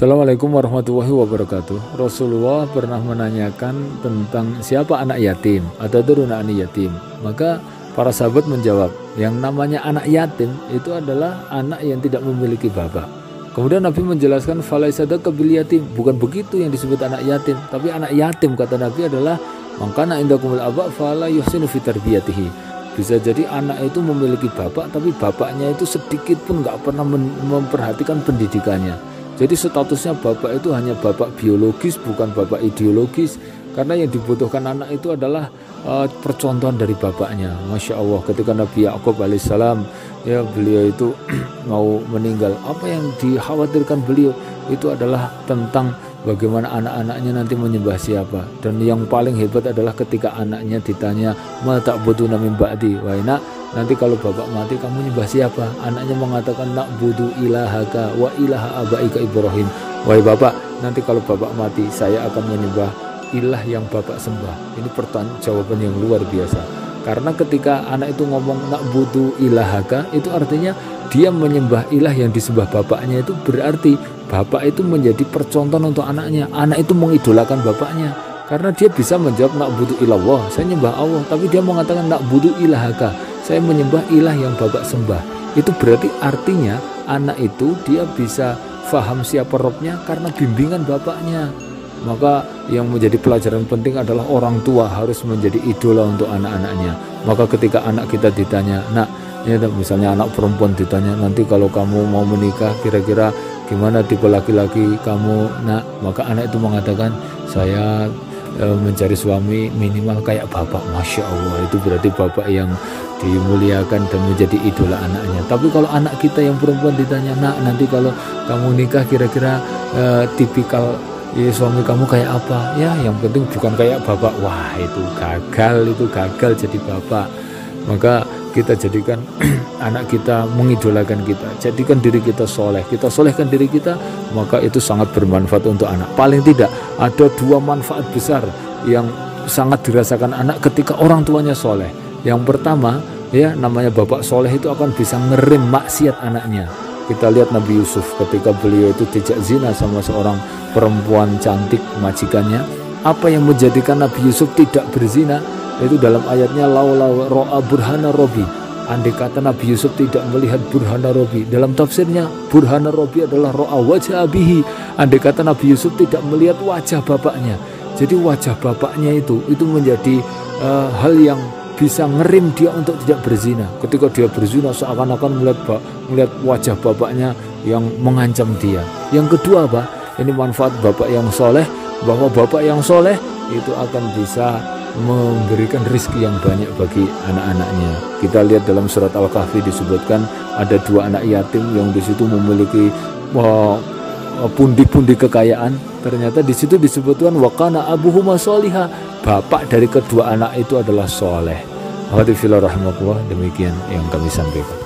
Assalamualaikum warahmatullahi wabarakatuh. Rasulullah pernah menanyakan tentang siapa anak yatim atau turun anak yatim. Maka para sahabat menjawab, yang namanya anak yatim itu adalah anak yang tidak memiliki bapak. Kemudian Nabi menjelaskan falaisadaka bil yatim, bukan begitu yang disebut anak yatim, tapi anak yatim kata Nabi adalah mangkana indakumul aba fala yuhsinu fi tarbiyatihi. Bisa jadi anak itu memiliki bapak, tapi bapaknya itu sedikit pun nggak pernah memperhatikan pendidikannya. Jadi statusnya bapak itu hanya bapak biologis, bukan bapak ideologis. Karena yang dibutuhkan anak itu adalah percontohan dari bapaknya. Masya Allah, ketika Nabi Ya'qub alaihissalam, ya beliau itu mau meninggal, apa yang dikhawatirkan beliau itu adalah tentang bagaimana anak-anaknya nanti menyembah siapa. Dan yang paling hebat adalah ketika anaknya ditanya, ma ta'buduna min ba'di, wahai nak, nanti kalau bapak mati kamu nyembah siapa? Anaknya mengatakan na'budu ilahaka wa ilaha abaika Ibrahim. Wahai bapak, nanti kalau bapak mati saya akan menyembah ilah yang bapak sembah. Ini pertanyaan jawaban yang luar biasa. Karena ketika anak itu ngomong na'budu ilahaka, itu artinya dia menyembah ilah yang disembah bapaknya. Itu berarti bapak itu menjadi percontohan untuk anaknya. Anak itu mengidolakan bapaknya. Karena dia bisa menjawab na'budu ilallah, saya nyembah Allah. Tapi dia mengatakan na'budu ilahaka, saya menyembah ilah yang bapak sembah. Itu berarti artinya anak itu dia bisa faham siapa Robnya karena bimbingan bapaknya. Maka yang menjadi pelajaran penting adalah orang tua harus menjadi idola untuk anak-anaknya. Maka ketika anak kita ditanya, nak, ya misalnya anak perempuan ditanya, nanti kalau kamu mau menikah kira-kira gimana tipe laki-laki kamu, nak? Maka anak itu mengatakan, saya mencari suami minimal kayak bapak. Masya Allah, itu berarti bapak yang dimuliakan dan menjadi idola anaknya. Tapi kalau anak kita yang perempuan ditanya, nak, nanti kalau kamu nikah kira-kira tipikal suami kamu kayak apa? Ya, yang penting bukan kayak bapak. Wah, itu gagal jadi bapak. Maka kita jadikan anak kita mengidolakan kita, jadikan diri kita soleh, kita solehkan diri kita, maka itu sangat bermanfaat untuk anak. Paling tidak ada dua manfaat besar yang sangat dirasakan anak ketika orang tuanya soleh. Yang pertama, ya, namanya bapak soleh itu akan bisa ngerem maksiat anaknya. Kita lihat Nabi Yusuf ketika beliau itu dijak zina sama seorang perempuan cantik majikannya. Apa yang menjadikan Nabi Yusuf tidak berzina? Itu dalam ayatnya laula ro'a burhana robi. Andai kata Nabi Yusuf tidak melihat burhana robi, dalam tafsirnya burhana robi adalah ro'a wajah abihi. Andai kata Nabi Yusuf tidak melihat wajah bapaknya. Jadi wajah bapaknya itu menjadi hal yang bisa ngerim dia untuk tidak berzina. Ketika dia berzina seakan-akan melihat wajah bapaknya yang mengancam dia. Yang kedua apa? Ini manfaat bapak yang soleh, bahwa bapak yang soleh itu akan bisa memberikan rezeki yang banyak bagi anak-anaknya. Kita lihat dalam surat Al-Kahfi disebutkan ada dua anak yatim yang di situ memiliki pundi-pundi kekayaan. Ternyata di situ disebutkan waqana abuhuma solihah, bapak dari kedua anak itu adalah soleh. Demikian yang kami sampaikan.